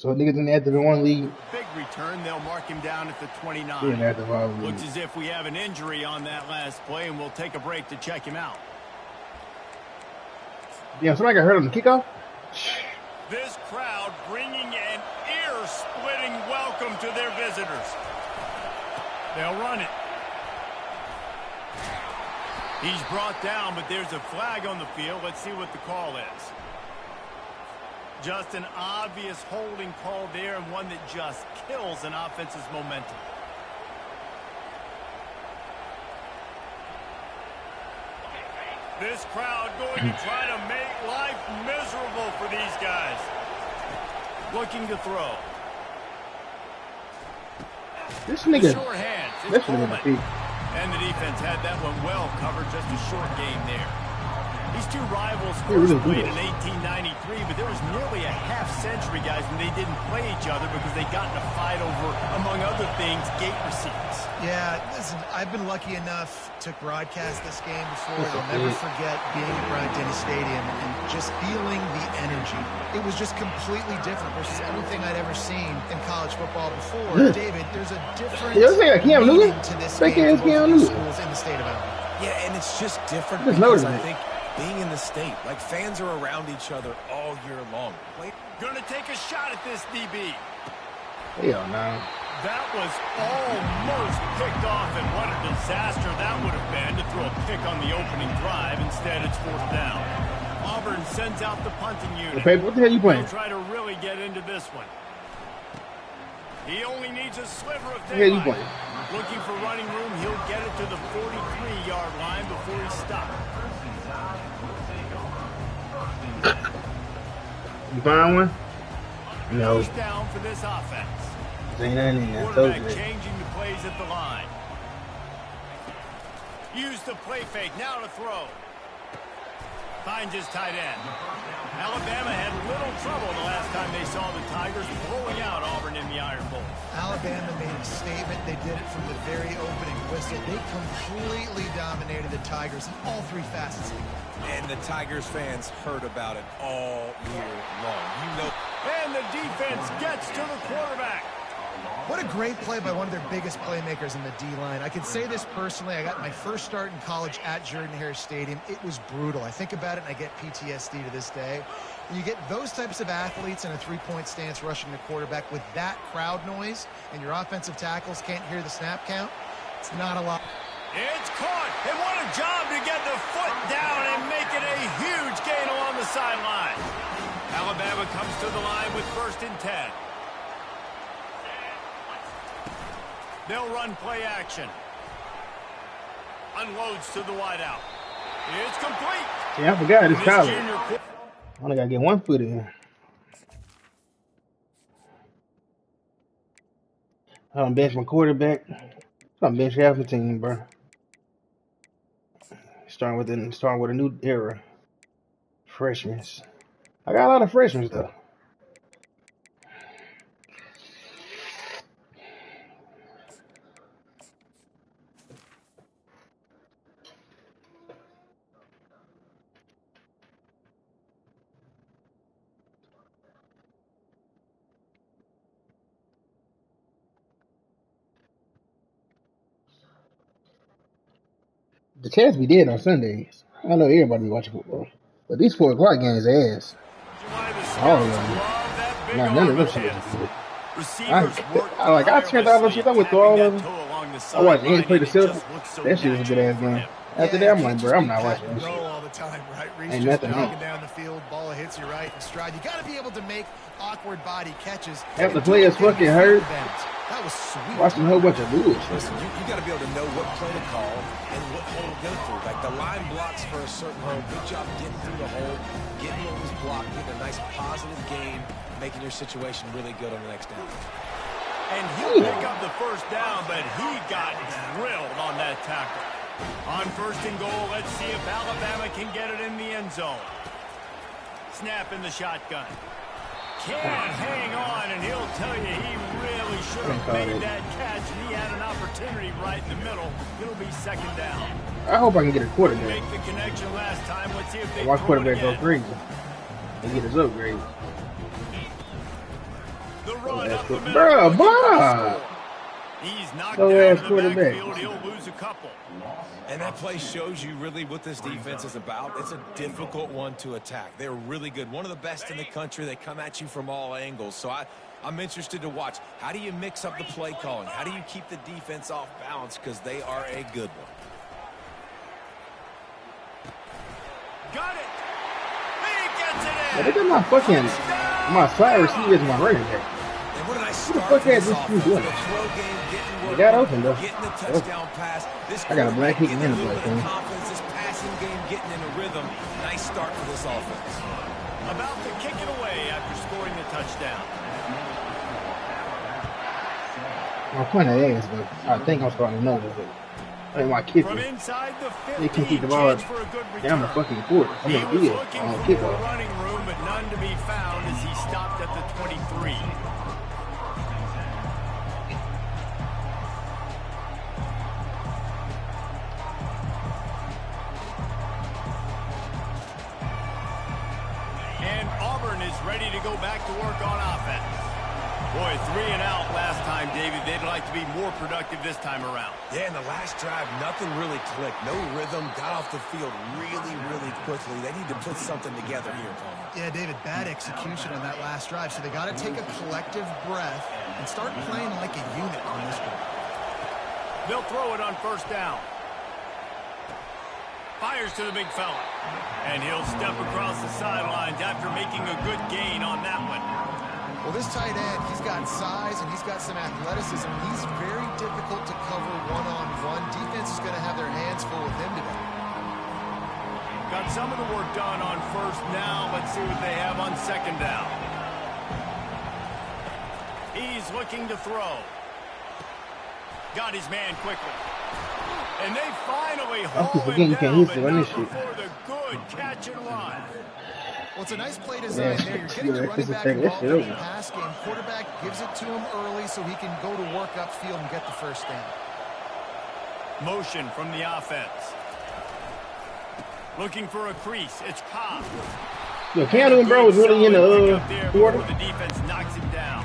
So niggas in the active in one league. Big return. They'll mark him down at the 29. Yeah, active Looks as if we have an injury on that last play, and we'll take a break to check him out. Yeah, somebody got hurt on the kickoff. This crowd bringing an ear-splitting welcome to their visitors. They'll run it. He's brought down, but there's a flag on the field. Let's see what the call is. Just an obvious holding call there, and one that just kills an offense's momentum. This crowd going to try to make life miserable for these guys. Looking to throw. This nigga. Sure hands. This nigga. And the defense had that one well covered. Just a short game there. These two rivals really played in 1893, but there was nearly a half-century, guys, when they didn't play each other because they got in a fight over, among other things, gate receipts. Yeah, listen, I've been lucky enough to broadcast this game before. I'll never forget being at Bryant-Denny Stadium and just feeling the energy. It was just completely different versus everything I'd ever seen in college football before. David, there's a different meaning to this game for both schools in the state of Alabama. Yeah, and it's just different because I think being in the state, like fans are around each other all year long. Gonna take a shot at this DB. Hell no. That was almost picked off, and what a disaster that would have been to throw a pick on the opening drive. Instead, it's fourth down. Auburn sends out the punting unit. Hey, what the hell you playing? He'll try to really get into this one. He only needs a sliver of daylight. Looking for running room, he'll get it to the 43-yard line before he stops. You find one? No. First down for this offense. Ain't nothing in there. Quarterback changing the plays at the line. Use the play fake. Now to throw. Finds his tight end. Alabama had little trouble the last time they saw the Tigers blowing out Auburn in the Iron Bowl. Alabama made a statement. They did it from the very opening whistle. They completely dominated the Tigers in all three facets of the game. And the Tigers fans heard about it all year long. You know. And the defense gets to the quarterback. What a great play by one of their biggest playmakers in the D-line. I can say this personally. I got my first start in college at Jordan-Hare Stadium. It was brutal. I think about it, and I get PTSD to this day. When you get those types of athletes in a three-point stance rushing the quarterback with that crowd noise, and your offensive tackles can't hear the snap count, it's not a lot. It's caught, and what a job to get the foot down and make it a huge gain along the sideline. Alabama comes to the line with 1st and 10. They'll run play action. Unloads to the wideout. It's complete. Yeah, I forgot it's college. I only gotta get 1 foot in. I don't bench my quarterback. I'm bench half the team, bro. Starting with a new era. Freshmen. I got a lot of freshmen though. The Cats be dead on Sundays. I know everybody be watching football, but these 4 o'clock games are ass. All of them. Nah, none of them shit. I turned all those shit. I went through all of them. I watched Ants play the Celtics. That shit was a good ass game. After that, I'm like, bro, I'm not watching this shit. All the time, right? Ain't nothing wrong. Down the field, ball hits you right in stride. You got to be able to make awkward body catches. Half the players fucking hurt. That was sweet. Watching a whole bunch of bullshit. Listen, you got to be able to know what play to call and what hole to go through. Like the line blocks for a certain hole. Good job getting through the hole, getting what was blocked, getting a nice positive gain, making your situation really good on the next down. And he'll pick up the first down, but he got drilled on that tackle. On 1st and goal, let's see if Alabama can get it in the end zone. Snap in the shotgun. Can't hang on, and he'll tell you he really should have made that catch. He had an opportunity right in the middle. It'll be 2nd down. I hope I can get a quarterback. Make the connection last time. Let's see if they watch quarterback go crazy. They get his upgrade. The run up the middle. Bro, Bob. He's knocked Go down ass to the quarterback. backfield. He'll lose a couple. And that play shows you really what this defense is about. It's a difficult one to attack. They're really good. One of the best in the country. They come at you from all angles. So I'm interested to watch. How do you mix up the play calling? How do you keep the defense off balance? Because they are a good one. Got it. He gets it in. Look at my fucking slide receivers, my running back. And what did I Who the start fuck for has this this dude offense? doing? The throw game, getting work, Got open though. getting the touchdown pass. This I got a black heat getting and a a little black bit of one. confidence. This passing game getting in a rhythm. Nice start for this offense. About to kick it away after scoring the touchdown. My point of ass, but I think I'm starting to know this. Like my kids, From inside the 50, they can keep the ball chance for a good down the return. fucking court. I'm He in was field looking on for more kickoff. running room, but none to be found as he stopped at the 23. And Auburn is ready to go back to work on offense. Boy, 3 and out last time, David. They'd like to be more productive this time around. Yeah, in the last drive, nothing really clicked. No rhythm. Got off the field really, really quickly. They need to put something together here, Palmer. Yeah, David, bad execution on that last drive. So they got to take a collective breath and start playing like a unit on this one. They'll throw it on first down. Fires to the big fella. And he'll step across the sidelines after making a good gain on that one. Well, this tight end, he's got size and he's got some athleticism. He's very difficult to cover one-on-one. Defense is going to have their hands full with him today. Got some of the work done on first now. Let's see what they have on second down. He's looking to throw. Got his man quickly. And they finally haul him down, but not before the good catch and run. Well, it's a nice play design there. You're getting the running back involved in the pass game. Quarterback gives it to him early so he can go to work upfield and get the first down. Motion from the offense. Looking for a crease. It's Cobb. Yo, Cameron, bro, was really in the quarter. The defense knocks him down.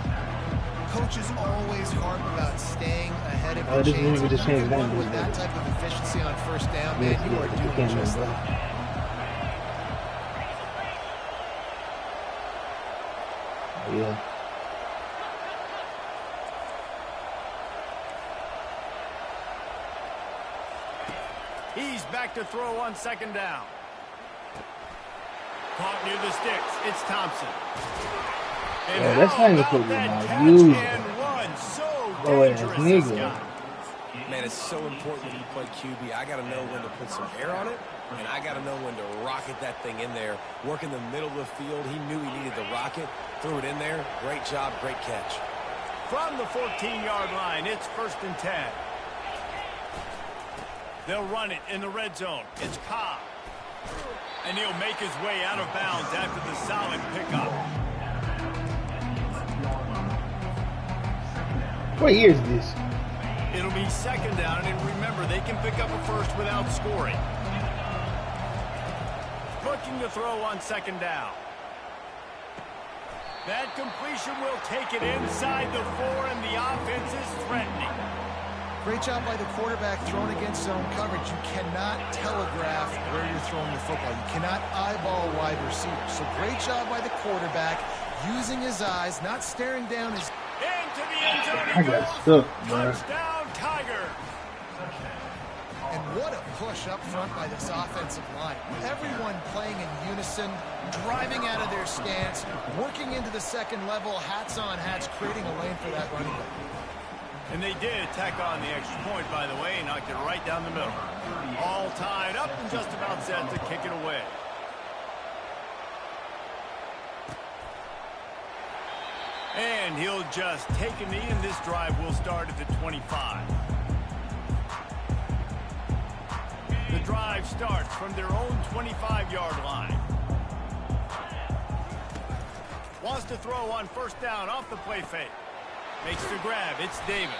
Coach is always hard about staying ahead of the this chains. nigga just changed One that. with that type of efficiency on first down, man, you are doing just that. Yeah. He's back to throw on second down. Caught near the sticks. It's Thompson. And Yeah, that's not even how putting about him that on. Use catch and run? So Oh, yeah, dangerous, nigga. this guy. Man, it's so important when you play QB. I got to know when to put some air on it, and I got to know when to rocket that thing in there. Work in the middle of the field. He knew he needed the rocket. Threw it in there. Great job. Great catch. From the 14-yard line, it's 1st and 10. They'll run it in the red zone. It's Cobb. And he'll make his way out of bounds after the solid pickup. What year is this? It'll be second down, and remember, they can pick up a first without scoring. Looking to throw on second down. That completion will take it inside the 4, and the offense is threatening. Great job by the quarterback throwing against zone coverage. You cannot telegraph where you're throwing the football. You cannot eyeball wide receivers. So great job by the quarterback using his eyes, not staring down his... Into the end zone I he got goes. stuck, man. Touchdown, Tiger. And what a push up front by this offensive line. Everyone playing in unison, driving out of their stance, working into the second level, hats on hats, creating a lane for that running back. And they did tack on the extra point, by the way, knocked it right down the middle. All tied up and just about set to kick it away. And he'll just take a knee, and this drive will start at the 25. The drive starts from their own 25-yard line. Wants to throw on first down off the play fake. Makes the grab. It's Davis.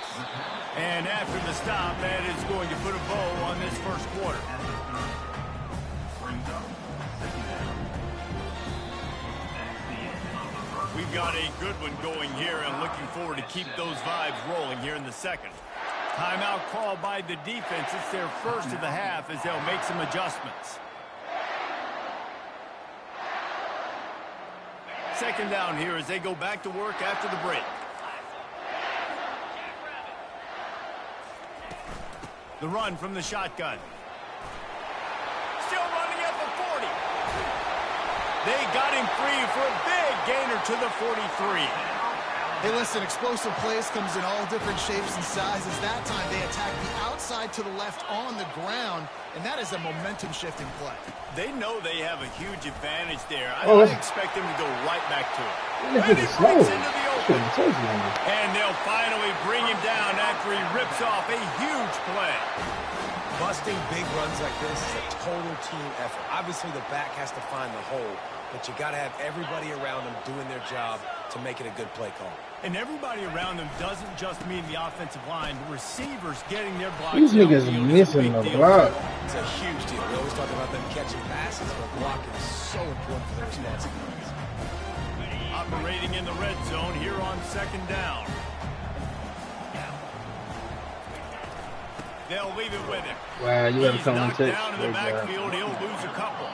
And after the stop, that is going to put a bow on this first quarter. We've got a good one going here and looking forward to keep those vibes rolling here in the second. Timeout called by the defense. It's their first of the half as they'll make some adjustments. Second down here as they go back to work after the break. The run from the shotgun. Still running at the 40. They got him free for a big gainer to the 43. Hey, listen, explosive plays comes in all different shapes and sizes. That time they attack the outside to the left on the ground, and that is a momentum-shifting play. They know they have a huge advantage there. I expect them to go right back to it. And it breaks into the open. And they'll finally bring him down after he rips off a huge play. Busting big runs like this is a total team effort. Obviously, the back has to find the hole, but you got to have everybody around them doing their job to make it a good play call. And everybody around them doesn't just mean the offensive line. The receivers getting their blocks. These niggas are missing the block. It's a huge deal. We always talk about them catching passes, but blocking is so important for their responsibilities. Operating in the red zone here on second down. They'll leave it with him. Wow, you gotta come and He's knocked take. down in the backfield. He'll lose a couple.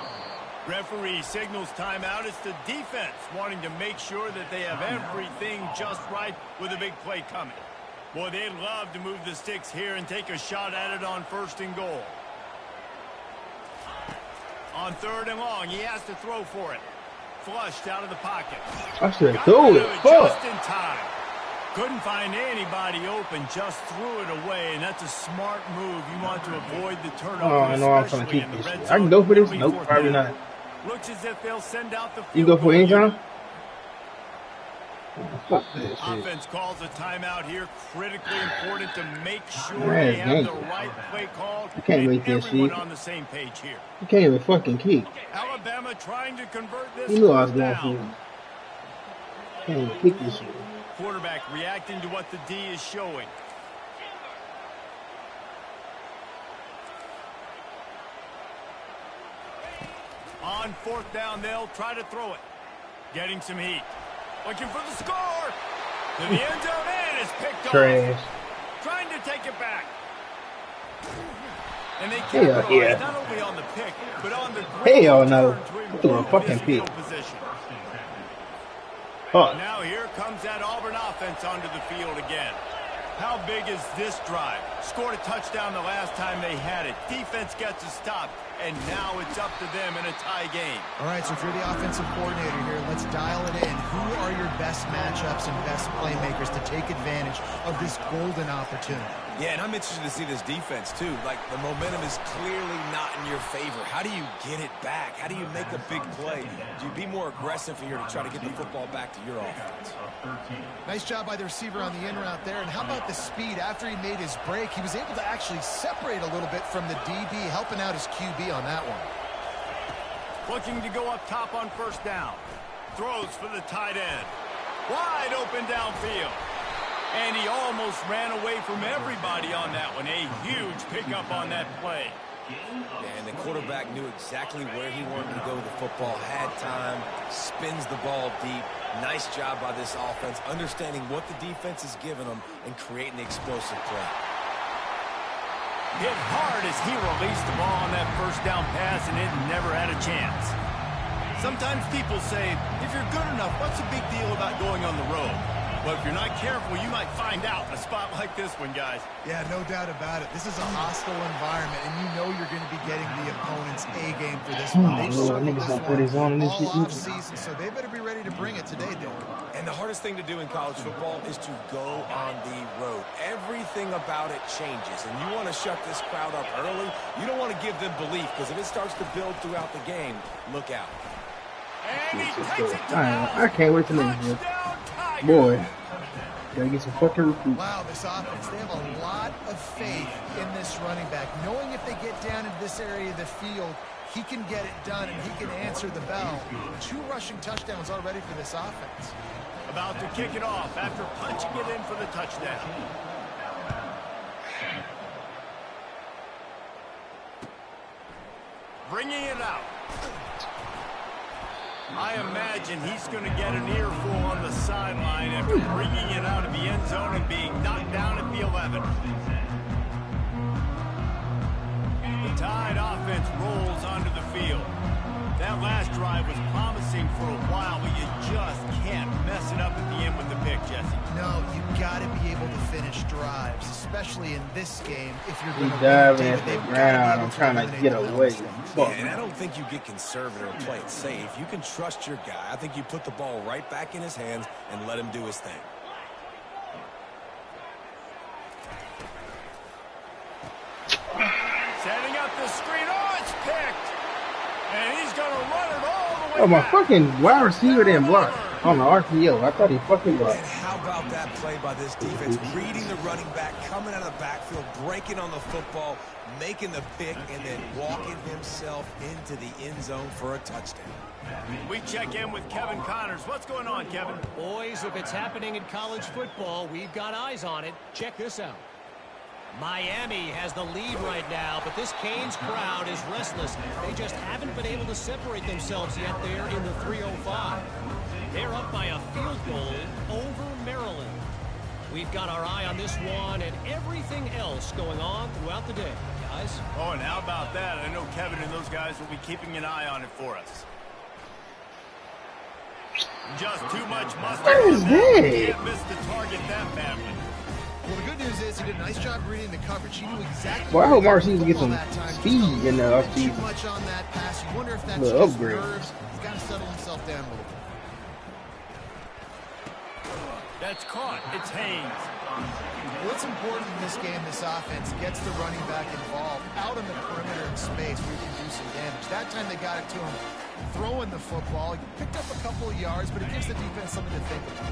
Referee signals timeout. It's the defense wanting to make sure that they have everything just right with a big play coming. Boy, they'd love to move the sticks here and take a shot at it on first and goal. On third and long, he has to throw for it. Flushed out of the pocket. I should have thrown it. Fuck. Just in time. Couldn't find anybody open, just threw it away, and that's a smart move. You want to avoid the turnover. Oh, I know I'm trying to keep this shit. I can go for this? Nope, probably not. Looks as if they'll send out the You go for any time? Fuck this shit. Offense calls a timeout here. Critically important to make sure they have the right play call. You can't make this everyone shit. on the same page here. You can't even fucking kick. Alabama trying to convert this. You knew I was going down. for it. Can't even kick this shit. Quarterback reacting to what the D is showing. On fourth down, they'll try to throw it. Getting some heat. Looking for the score. To the end zone and it's picked Trash. off. Trying to take it back. And they Hell capitalize yeah. not only on the pick, but on the great Hell no. return to Threw a improve fucking his field pick. position. Fuck. Now here comes that Auburn offense onto the field again. How big is this drive? Scored a touchdown the last time they had it. Defense gets a stop, and now it's up to them in a tie game. All right, so if you're the offensive coordinator here, let's dial it in. Who are your best matchups and best playmakers to take advantage of this golden opportunity? Yeah, and I'm interested to see this defense, too. Like, the momentum is clearly not in your favor. How do you get it back? How do you make a big play? Do you be more aggressive here to try to get the football back to your offense? Nice job by the receiver on the in route there. And how about the speed? After he made his break, he was able to actually separate a little bit from the DB, helping out his QB on that one. Looking to go up top on first down. Throws for the tight end. Wide open downfield. And he almost ran away from everybody on that one. A huge pickup on that play. And the quarterback knew exactly where he wanted to go with the football, had time, spins the ball deep. Nice job by this offense, understanding what the defense is giving them and creating the explosive play. Hit hard as he released the ball on that first down pass, and it never had a chance. Sometimes people say, if you're good enough, what's the big deal about going on the road? But if you're not careful, you might find out in a spot like this one, guys. Yeah, no doubt about it. This is a hostile environment, and you know you're going to be getting the opponent's A game for this one. They've circled this one all off season, so they better be ready to bring it today, Dylan. And the hardest thing to do in college football is to go on the road. Everything about it changes, and you want to shut this crowd up early. You don't want to give them belief, because if it starts to build throughout the game, look out. And he takes it to I can't wait to leave here. Boy, gotta get some fucking recruits. Wow, this offense, they have a lot of faith in this running back. Knowing if they get down into this area of the field, he can get it done and he can answer the bell. 2 rushing touchdowns already for this offense. About to kick it off after punching it in for the touchdown. Bringing it out. I imagine he's going to get an earful on the sideline after bringing it out of the end zone and being knocked down at the 11. The Tide offense rolls onto the field. That last drive was promising for a while, but you just can't mess it up at the end with the pick, Jesse. No, you got to be able to finish drives, especially in this game. If you're He's going to diving at the ground. I'm trying to get away. Yeah, and I don't think you get conservative or play it safe. You can trust your guy. I think you put the ball right back in his hands and let him do his thing. Setting up the screen. Oh, it's picked. And he's going to run it all the way Oh, my back. fucking wide receiver didn't block on the RPO. I thought he fucking blocked. And how about that play by this defense? Reading the running back, coming out of the backfield, breaking on the football, making the pick, and then walking himself into the end zone for a touchdown. We check in with Kevin Connors. What's going on, Kevin? Boys, if it's happening in college football, we've got eyes on it. Check this out. Miami has the lead right now, but this Canes crowd is restless. They just haven't been able to separate themselves yet there in the 305. They're up by a field goal over Maryland. We've got our eye on this one and everything else going on throughout the day, guys. Oh, and how about that? I know Kevin and those guys will be keeping an eye on it for us. Just too much mustard. What is that? Can't miss the target that badly. Well, the good news is he did a nice job reading the coverage. He knew exactly. Well, I hope where Mark seems to get some that time. speed in the Too offseason. much on that pass. You wonder if that's Little just upgrade. nerves. He's got to settle himself down a little bit. That's caught. It's Haynes. What's important in this game, this offense gets the running back involved out on the perimeter in space where you can do some damage. That time they got it to him throwing the football. He picked up a couple of yards, but it gives the defense something to think about.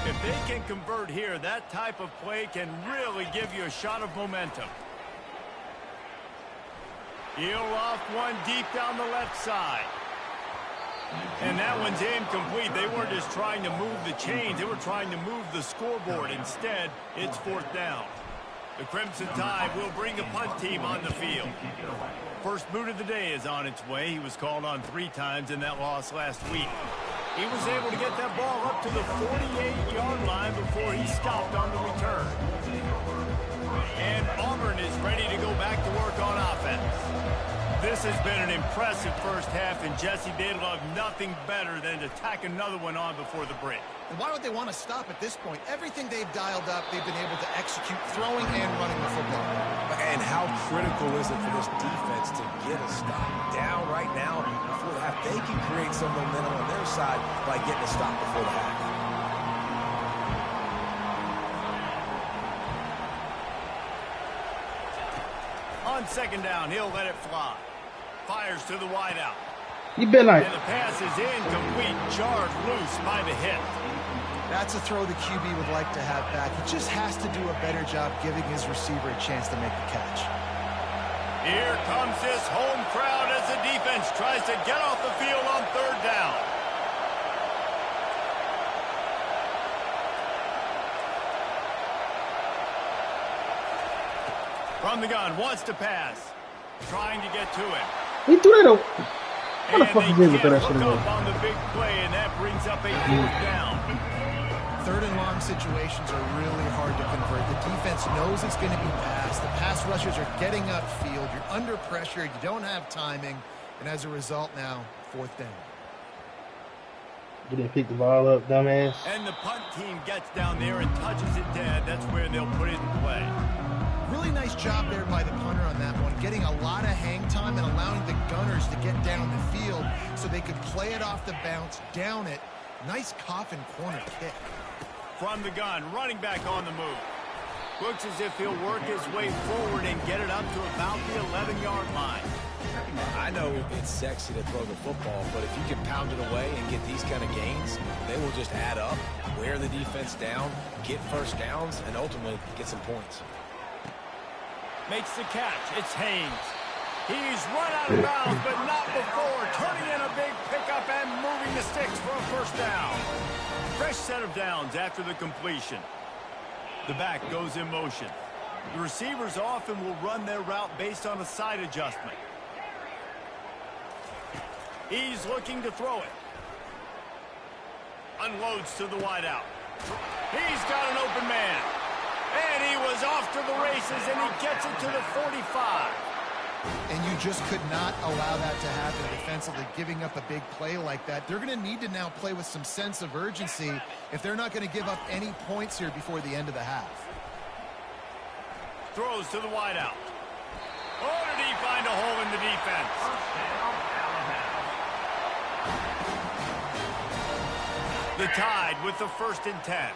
If they can convert here, that type of play can really give you a shot of momentum. He'll off one deep down the left side. And that one's incomplete. They weren't just trying to move the chains. They were trying to move the scoreboard. Instead, it's fourth down. The Crimson Tide will bring the punt team on the field. First boot of the day is on its way. He was called on 3 times in that loss last week. He was able to get that ball up to the 48-yard line before he stopped on the return. And Auburn is ready to go back to work on offense. This has been an impressive first half, and Jesse, they'd love nothing better than to tack another one on before the break. And why would they want to stop at this point? Everything they've dialed up, they've been able to execute throwing and running the football. And how critical is it for this defense to get a stop down right now before the half? They can create some momentum on their side by getting a stop before the half. On second down, he'll let it fly. Fires to the wideout. You been like, And the pass is incomplete, jarred loose by the hit. That's a throw the QB would like to have back. He just has to do a better job giving his receiver a chance to make the catch. Here comes this home crowd as the defense tries to get off the field on third down. From the gun, wants to pass. Trying to get to him. he threw that. What the And fuck they is this with can't that hook shit up away? on the big play, and that brings up a fourth down. Third and long situations are really hard to convert. The defense knows it's going to be passed. The pass rushers are getting upfield. You're under pressure. You don't have timing. And as a result now, fourth down. You didn't pick the ball up, dumbass. And the punt team gets down there and touches it dead. That's where they'll put it in play. Really nice job there by the punter on that one, getting a lot of hang time and allowing the gunners to get down the field so they could play it off the bounce, down it. Nice coffin corner kick. From the gun, running back on the move. Looks as if he'll work his way forward and get it up to about the 11-yard line. I know it's sexy to throw the football, but if you can pound it away and get these kind of gains, they will just add up, wear the defense down, get first downs, and ultimately get some points. Makes the catch. It's Haynes. He's run out of bounds, but not before. Turning in a big pickup and moving the sticks for a first down. Fresh set of downs after the completion. The back goes in motion. The receivers often will run their route based on a side adjustment. He's looking to throw it. Unloads to the wideout. He's got an open man. And he was off to the races, and he gets it to the 45. And you just could not allow that to happen defensively, giving up a big play like that. They're going to need to now play with some sense of urgency if they're not going to give up any points here before the end of the half. Throws to the wideout. Oh, did he find a hole in the defense? The Tide with the 1st and 10.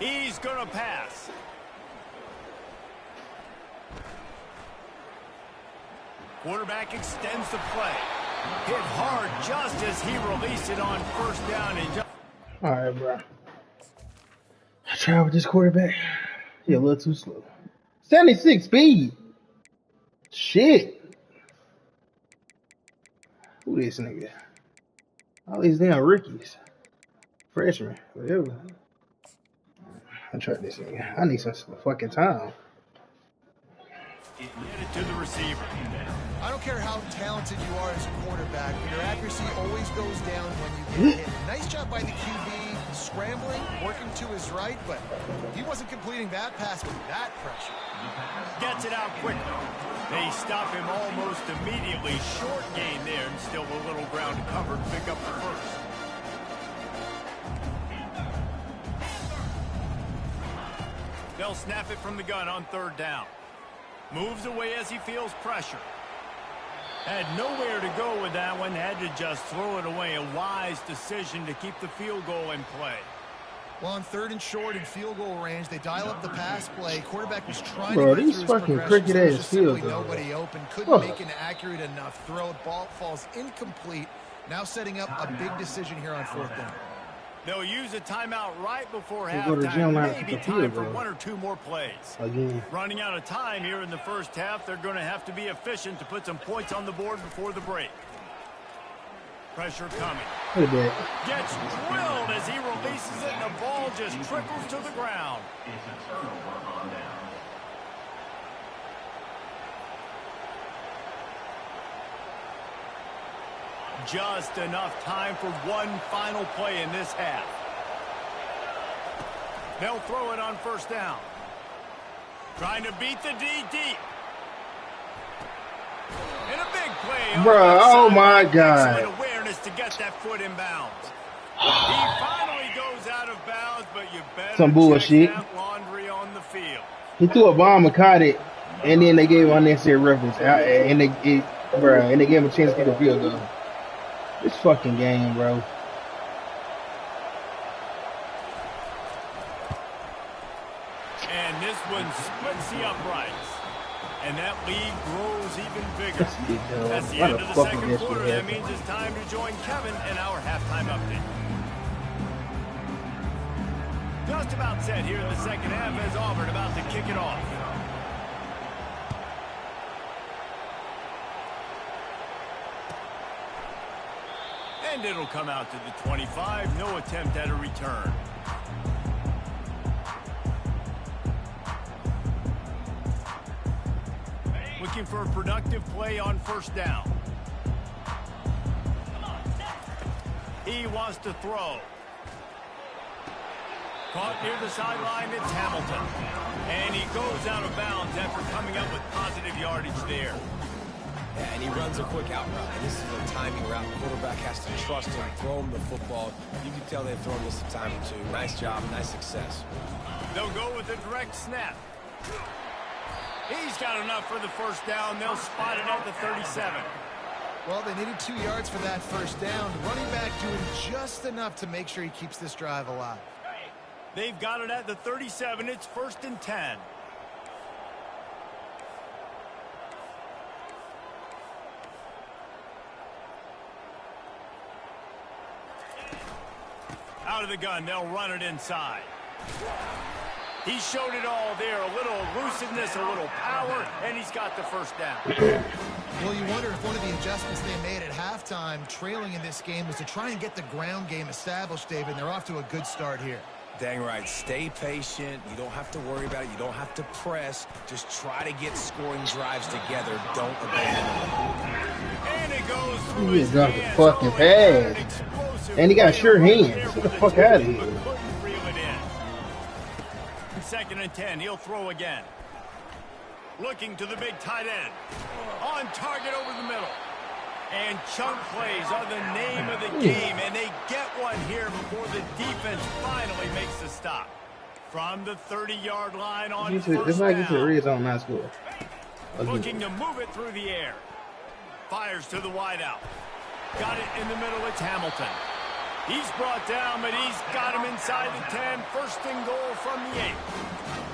He's going to pass. Quarterback extends the play. Hit hard just as he released it on 1st down. All right, bro. I tried with this quarterback. He a little too slow. 76 speed. Shit. Who this nigga? All these damn rookies. Freshmen. Whatever. I tried this nigga. I need some fucking time. Get it to the receiver. I don't care how talented you are as a quarterback, but your accuracy always goes down when you get hit. Nice job by the QB, scrambling, working to his right, but he wasn't completing that pass with that pressure. Gets it out quickly. They stop him almost immediately. Short gain there, and still a little ground covered. Pick up the 1st. They'll snap it from the gun on 3rd down. Moves away as he feels pressure. Had nowhere to go with that one. Had to just throw it away. A wise decision to keep the field goal in play. Well, on 3rd and short in field goal range, they dial up the pass play. Quarterback was trying Bro, to get these through fucking his progressions. There was cricket-ass just simply field goals. nobody open. Couldn't make an accurate enough throw. Ball falls incomplete. Now setting up a big decision here on 4th down. They'll use a timeout right before go to gym halftime. line Maybe for time field for goal. 1 or 2 more plays. Again. Running out of time here in the 1st half. They're going to have to be efficient to put some points on the board before the break. Pressure coming. Look at that. Gets drilled as he releases it, and the ball just trickles to the ground. Just enough time for one final play in this half. They'll throw it on 1st down. Trying to beat the D deep. And a big play. Bruh, oh my God. Excellent awareness to get that foot in bounds. He finally goes out of bounds, but you better Some bullshit. check that laundry on the field. He threw a bomb and caught it, and then they gave unnecessary reference. And they gave him a chance to get a field goal. This fucking game, bro. And this one splits the uprights. And that lead grows even bigger. That's the end of the 2nd quarter. That means it's time to join Kevin in our halftime update. Just about set here in the 2nd half as Auburn about to kick it off. And it'll come out to the 25. No attempt at a return. Looking for a productive play on 1st down. He wants to throw. Caught near the sideline, it's Hamilton. And he goes out of bounds after coming up with positive yardage there. Yeah, and he runs a quick out route. This is a timing route. The quarterback has to trust him, throw him the football. You can tell they've thrown this a time or two. Nice job, nice success. They'll go with a direct snap. He's got enough for the 1st down. They'll spot it at the 37. Well, they needed 2 yards for that 1st down. The running back doing just enough to make sure he keeps this drive alive. They've got it at the 37. It's 1st and 10. Out of the gun, they'll run it inside. He showed it all there, a little elusiveness, a little power, and he's got the 1st down. Well, you wonder if one of the adjustments they made at halftime, trailing in this game, was to try and get the ground game established, David. They're off to a good start here. Dang right. Stay patient. You don't have to worry about it. You don't have to press. Just try to get scoring drives together. Don't abandon them. And it goes He through his just dropped the hands. fucking Oh, he got an pass. explosive And he got play sure right hands. there Get for the the fuck out of DB, here. but couldn't reel it in. 2nd and 10. He'll throw again. Looking to the big tight end. On target over the middle. And chunk plays are the name of the game, and they get one here before the defense finally makes the stop. From the 30-yard line on It's first like it's a down. red zone, not score. Looking to move it through the air. Fires to the wideout. Got it in the middle. It's Hamilton. He's brought down, but he's got him inside the 10. 1st and goal from the 8.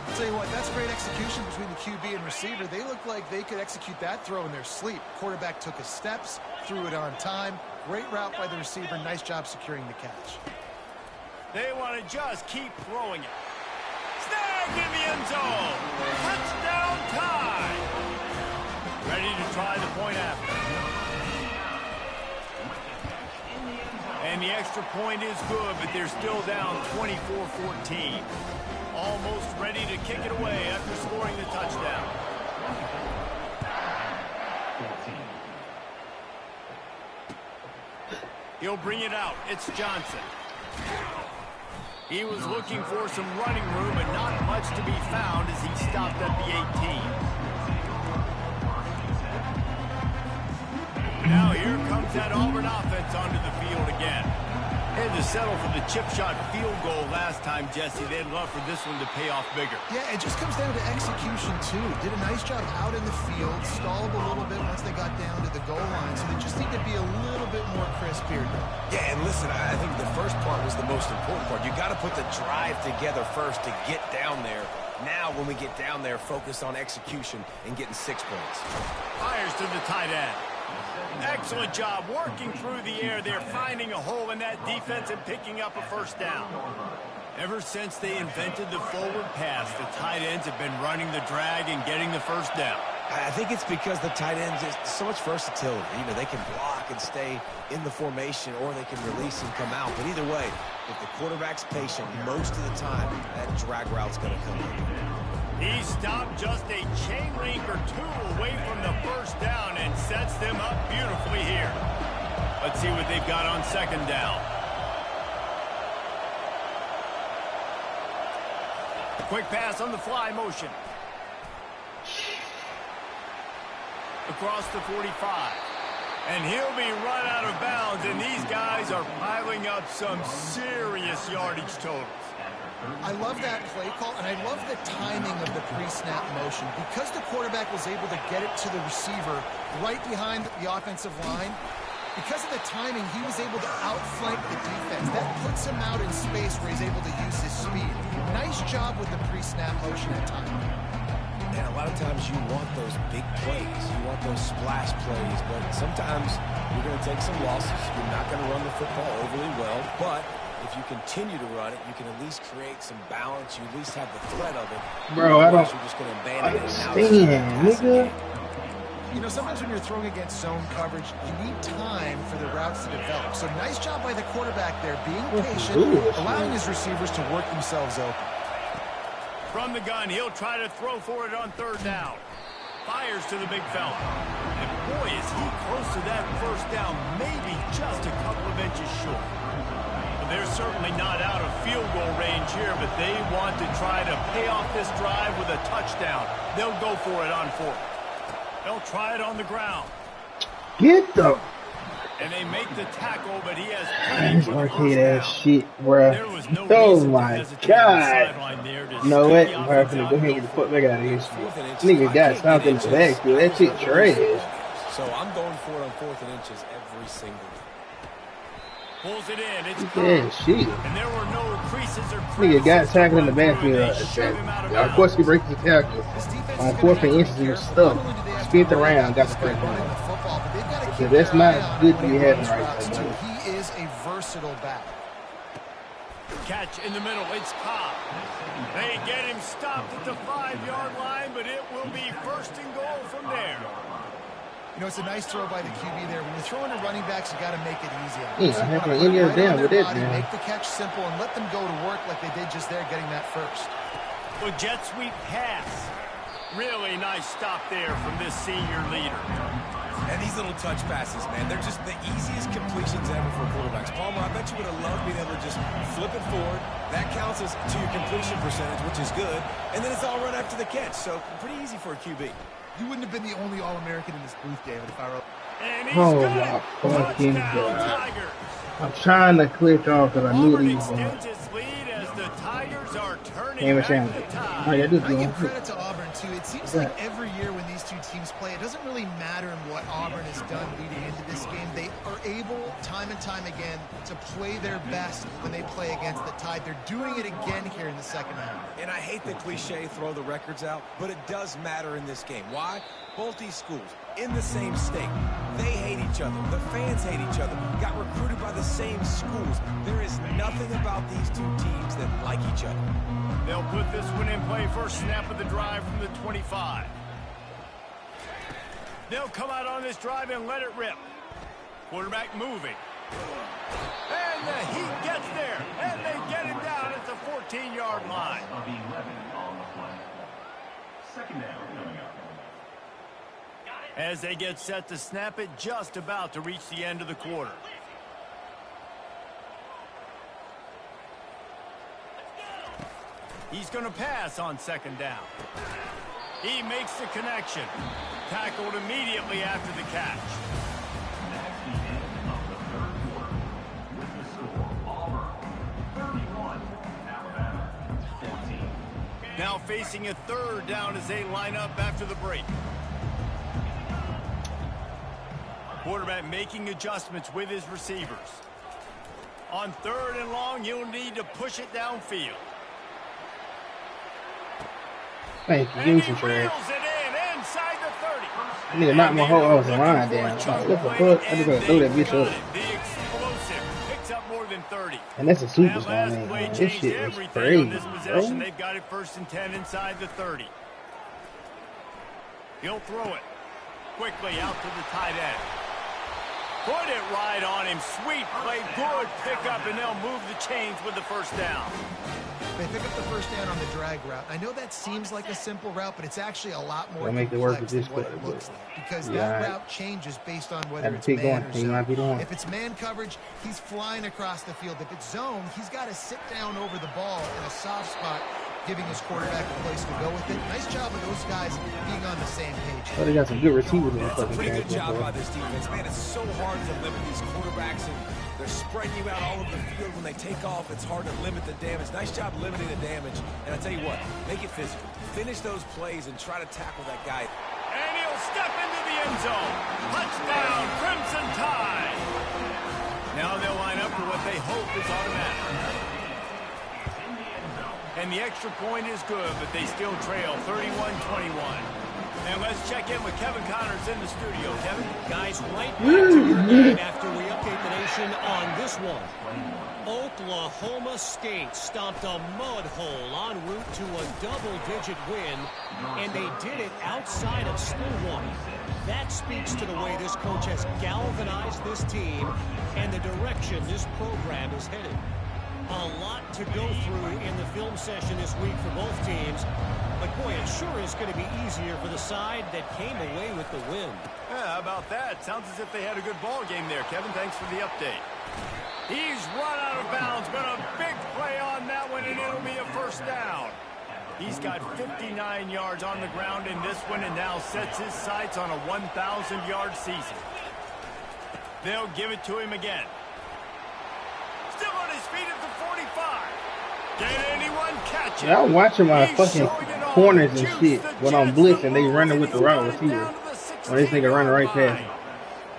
I'll tell you what, that's great execution between the QB and receiver. They look like they could execute that throw in their sleep. Quarterback took his steps, threw it on time. Great route by the receiver. Nice job securing the catch. They want to just keep throwing it. Snagged in the end zone. Touchdown tie. Ready to try the point after. And the extra point is good, but they're still down 24-14. Almost ready to kick it away after scoring the touchdown. He'll bring it out. It's Johnson. He was looking for some running room, but not much to be found as he stopped at the 18. Now here comes that Auburn offense onto the field again. Had to settle for the chip shot field goal last time, Jesse. They'd love for this one to pay off bigger. Yeah, it just comes down to execution, too. Did a nice job out in the field, stalled a little bit once they got down to the goal line, so they just need to be a little bit more crisp here. Yeah, and listen, I think the first part was the most important part. You got to put the drive together first to get down there. Now, when we get down there, focus on execution and getting 6 points. Fires to the tight end. Excellent job working through the air. They're finding a hole in that defense and picking up a 1st down. Ever since they invented the forward pass, the tight ends have been running the drag and getting the 1st down. I think it's because the tight ends is so much versatility. You know, they can block and stay in the formation, or they can release and come out. But either way, if the quarterback's patient, most of the time, that drag route's going to come in. He stopped just a chain link or 2 away from the 1st down and sets them up beautifully here. Let's see what they've got on 2nd down. Quick pass on the fly motion. Across the 45. And he'll be run out of bounds, and these guys are piling up some serious yardage totals. I love that play call, and I love the timing of the pre-snap motion. Because the quarterback was able to get it to the receiver right behind the offensive line, because of the timing, he was able to outflank the defense. That puts him out in space where he's able to use his speed. Nice job with the pre-snap motion at time. And a lot of times you want those big plays. You want those splash plays, but sometimes you're going to take some losses. You're not going to run the football overly well, but if you continue to run it, you can at least create some balance. You at least have the threat of it. Bro, I don't You're just going to abandon understand, nigga. You know, sometimes when you're throwing against zone coverage, you need time for the routes to develop. So nice job by the quarterback there, being patient, allowing his receivers to work themselves open. From the gun, he'll try to throw for it on 3rd down. Fires to the big fella. And boy, is he close to that 1st down, maybe just a couple of inches short. They're certainly not out of field goal range here, but they want to try to pay off this drive with a touchdown. They'll go for it on 4th. They'll try it on the ground. Get the... And they make the tackle, but he has This plenty for the 1st arcade ass down. shit, bruh. There was no Oh reason to my hesitate on the god. sideline there to You know stay what? the I'm offense gonna out go of ahead and get the fuck back out of here. 4th and inches. Nigga I got can't stopped get in the inches. backfield. That shit trash. So I'm going for it on 4th and inches every single day. Pulls it in. It's Yeah, gone. shit. And there were no creases or Nigga got crevices tackled in to the run through, backfield. and they shove him out of Of course, he breaks the tackle. This defense On is 4th gonna and have inches, to he be was careful. stuck. Not only do they have to Spent run around, got the this good first running down. the football, but they've got to Yeah, keep that's their not eye on good when to he be having runs right routes, there, too. bro. He is a versatile back. Catch in the middle. It's Cobb. They get him stopped at the 5-yard line, but it will be 1st and goal from there. You know, it's a nice throw by the QB there. When you're throwing to running backs, you got to make it easy. Yeah, You having wanna an put it Indian right down on with their that, body, man. make the catch simple, and let them go to work like they did just there, getting that first. The jet sweep pass. Really nice stop there from this senior leader. And these little touch passes, man, they're just the easiest completions ever for quarterbacks. Palmer, I bet you would have loved being able to just flip it forward. That counts as to your completion percentage, which is good. And then it's all run after the catch, so pretty easy for a QB. You wouldn't have been the only All-American in this booth, David, if I were... And he's Oh got my it. fucking Touchdown, God. Tigers. I'm trying to click off because I knew Auburn he was going extends its lead as the Tigers are turning Game of back Champions. the tide. Oh, yeah, this I give going. credit to Auburn, too. It seems like every year when these two teams play, it doesn't really matter in what Auburn has done leading into this game. They are able, time and time again, to play their best when they play against the Tide. They're doing it again here in the second half. And I hate the cliche, throw the records out, but it does matter in this game. Why? Both these schools, in the same state, they hate each other. The fans hate each other. Got recruited by the same schools. There is nothing about these two teams that like each other. They'll put this one in play. First snap of the drive from the 25. They'll come out on this drive and let it rip. Quarterback moving. And the Heat gets there. And they get him down at the 14-yard line. Second down coming up. As they get set to snap it, just about to reach the end of the quarter. He's going to pass on second down. He makes the connection. Tackled immediately after the catch. That's the end of the third quarter. With the score, Auburn 31, Alabama 14. Now facing a third down as they line up after the break. Quarterback making adjustments with his receivers. On third and long, you'll need to push it downfield. Thank you. And Give me he some reels trash. it in inside the 30. I need to knock my whole offensive line down. Like, what the fuck? I just gotta throw that bitch up. The explosive picks up more than 30. And that's a That superstar last name, play man. This changed shit is everything crazy, on this possession. bro. They've got it 1st and 10 inside the 30. He'll throw it quickly out to the tight end. Put it right on him. Sweet play. Good pickup, and they'll move the chains with the first down. They pick up the first down on the drag route. I know that seems like a simple route, but it's actually a lot more They'll make it work complex with than this what it play, looks like. Because yeah, that all right. route changes based on whether Have to it's keep man going. or He zone. might be the one. If it's man coverage, he's flying across the field. If it's zone, he's got to sit down over the ball in a soft spot, giving his quarterback a place to go with it. Nice job of those guys being on the same page. Oh, they got some good receivers in the That's a fucking pretty good game. job by this defense. Man, it's so hard to limit these quarterbacks, and they're spreading you out all over the field. When they take off, it's hard to limit the damage. Nice job limiting the damage. And I tell you what, make it physical. Finish those plays and try to tackle that guy. And he'll step into the end zone. Touchdown, Crimson Tide. Now they'll line up for what they hope is automatic. And the extra point is good, but they still trail 31-21. And let's check in with Kevin Connors in the studio. Kevin? Guys, right back to your game after we update the nation on this one. Oklahoma State stomped a mud hole en route to a double-digit win, and they did it outside of Stillwater. That speaks to the way this coach has galvanized this team and the direction this program is headed. A lot to go through in the film session this week for both teams, but boy, it sure is going to be easier for the side that came away with the win. Yeah, how about that? Sounds as if they had a good ball game there, Kevin. Thanks for the update. He's run out of bounds, but a big play on that one, and it'll be a first down. He's got 59 yards on the ground in this one and now sets his sights on a 1,000-yard season. They'll give it to him again. Still on his feet at the 45. Can anyone catch him? Yeah, I'm watching my He's fucking showing it all. corners and Juice shit the when I'm Jets blitzing. the They ball, running with and the he's route got it receiver. down to the When this nigga running right 16-yard past me. line.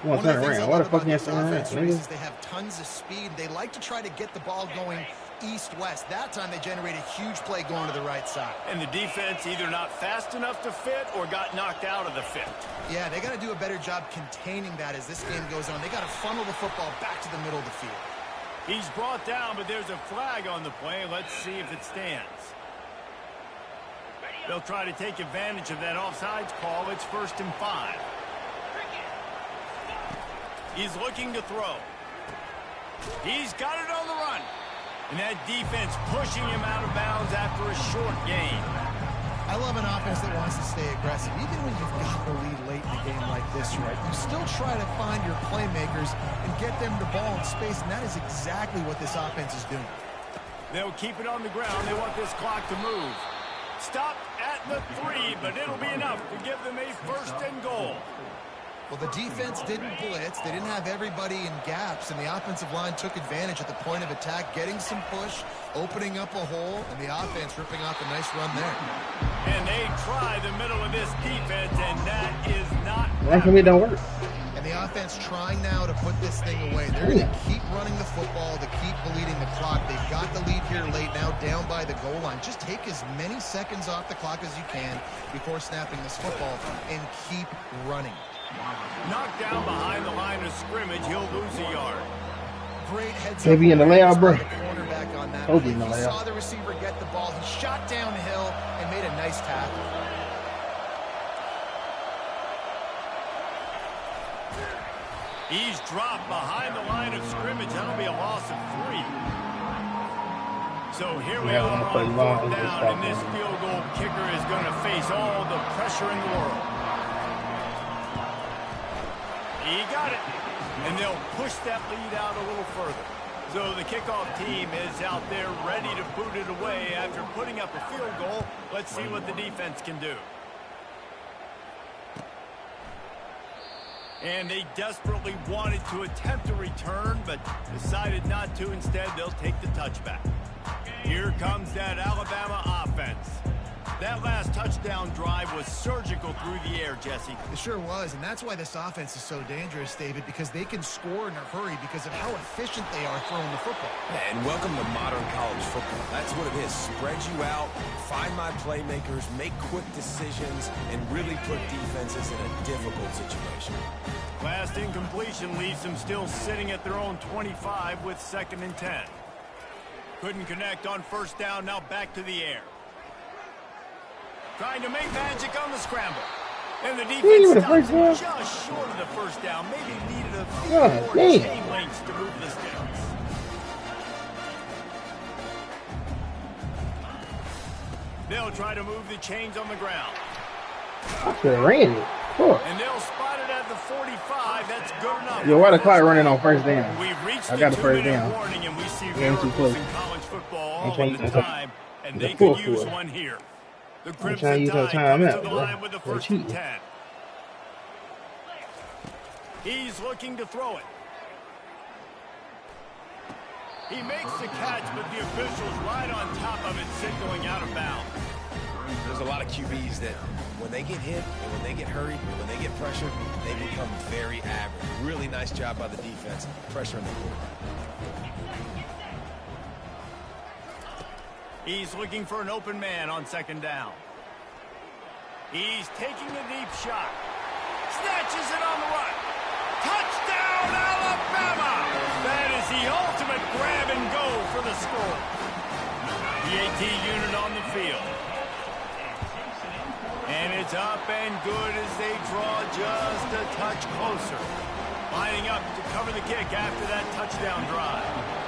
You want to turn around. Why the fuck you ain't turning around, Is nigga? they have tons of speed. They like to try to get the ball going east-west. That time they generate a huge play going to the right side. And the defense either not fast enough to fit or got knocked out of the fit. Yeah, they got to do a better job containing that as this game goes on. They got to funnel the football back to the middle of the field. He's brought down, but there's a flag on the play. Let's see if it stands. They'll try to take advantage of that offsides call. It's 1st and 5. He's looking to throw. He's got it on the run. And that defense pushing him out of bounds after a short gain. I love an offense that wants to stay aggressive. Even when you've got the lead late in a game like this, right, you still try to find your playmakers and get them the ball in space, and that is exactly what this offense is doing. They'll keep it on the ground. They want this clock to move. Stopped at the 3, but it'll be enough to give them a 1st and goal. Well, the defense didn't blitz. They didn't have everybody in gaps, and the offensive line took advantage at the point of attack, getting some push, opening up a hole, and the offense ripping off a nice run there. And they try the middle of this defense, and that is not... Why can we don't work? And the offense trying now to put this thing away. They're going to keep running the football, to keep bleeding the clock. They've got the lead here late, now down by the goal line. Just take as many seconds off the clock as you can before snapping this football and keep running. Knocked down behind the line of scrimmage, he'll lose a yard. Great heads Maybe up in the layout, bro. by the cornerback on that. Told you in the He layout. saw the receiver get the ball. He shot downhill and made a nice tackle. He's dropped behind the line of scrimmage. That'll be a loss of 3. So here we are on 4th down, and this field goal kicker is going to face all the pressure in the world. He got it, and they'll push that lead out a little further. So the kickoff team is out there ready to boot it away after putting up a field goal. Let's see what the defense can do. And they desperately wanted to attempt a return, but decided not to. Instead, they'll take the touchback. Here comes that Alabama offense. That last touchdown drive was surgical through the air, Jesse. It sure was, and that's why this offense is so dangerous, David, because they can score in a hurry because of how efficient they are throwing the football. And welcome to modern college football. That's what it is. Spread you out, find my playmakers, make quick decisions, and really put defenses in a difficult situation. Last incompletion leaves them still sitting at their own 25 with 2nd and 10. Couldn't connect on 1st down, now back to the air. Trying to make magic on the scramble. And the defense stops just short of the 1st down. Maybe needed a few more chain links to move the sticks. They'll try to move the chains on the ground. I should have ran it. Cool. And they'll spot it at the 45. That's good enough. Yo, why the clock running on 1st down? We've reached I got the the 1st 2-minute down. warning, and we see Yeah, too miracles close. in college football all trying the to use time, and the they fourth could use quarter. one here. The I'm trying to Crimson use our Tide time comes out, to the bro. line with the They're 1st and cheating. 10. He's looking to throw it. He makes the catch, but the officials right on top of it, signaling out of bounds. There's a lot of QBs that when they get hit and when they get hurried and when they get pressured, they become very average. Really nice job by the defense, pressuring the quarterback. He's looking for an open man on 2nd down. He's taking a deep shot. Snatches it on the run. Touchdown, Alabama! That is the ultimate grab and go for the score. The AT unit on the field. And it's up and good as they draw just a touch closer. Lining up to cover the kick after that touchdown drive.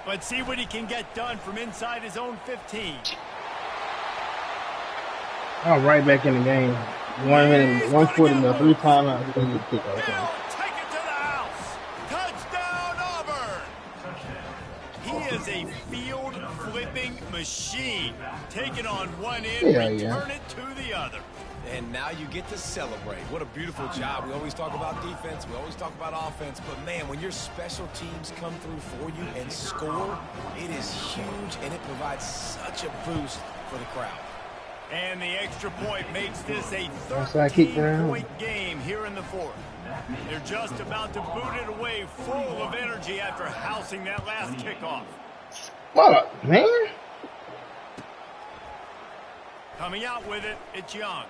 Let's see what he can get done from inside his own 15. I'm right back in the game. 1 minute, 140 left. 3 timeouts. They'll take it to the house. Touchdown, Auburn. He is a field-flipping machine. Take it on one end, return it to the other. And now you get to celebrate. What a beautiful job. We always talk about defense. We always talk about offense. But, man, when your special teams come through for you and score, it is huge, and it provides such a boost for the crowd. And the extra point makes this a 13-point game here in the 4th. They're just about to boot it away full of energy after housing that last kickoff. Fuck, man. Coming out with it, it's Young.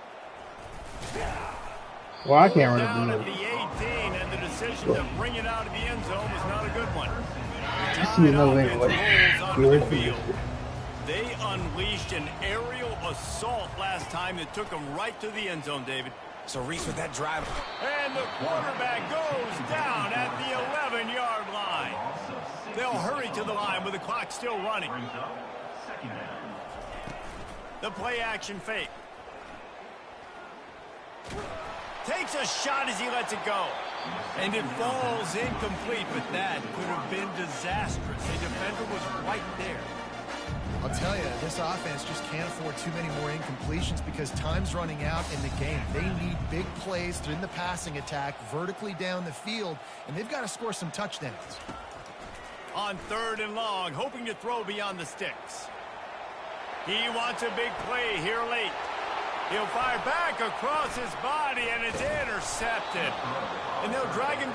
Well, I can't Down run at it. the 18, and the decision to bring it out of the end zone was not a good one. You see no way. Rolls onto the field. They unleashed an aerial assault last time that took them right to the end zone, David. So Reese with that drive. And the quarterback goes down at the 11-yard line. They'll hurry to the line with the clock still running. Brings up second down. The play action fake. Takes a shot as he lets it go. And it falls incomplete, but that could have been disastrous. The defender was right there. I'll tell you, this offense just can't afford too many more incompletions because time's running out in the game. They need big plays in the passing attack, vertically down the field, and they've got to score some touchdowns. On 3rd and long, hoping to throw beyond the sticks. He wants a big play here late. He'll fire back across his body, and it's intercepted. And they'll drag him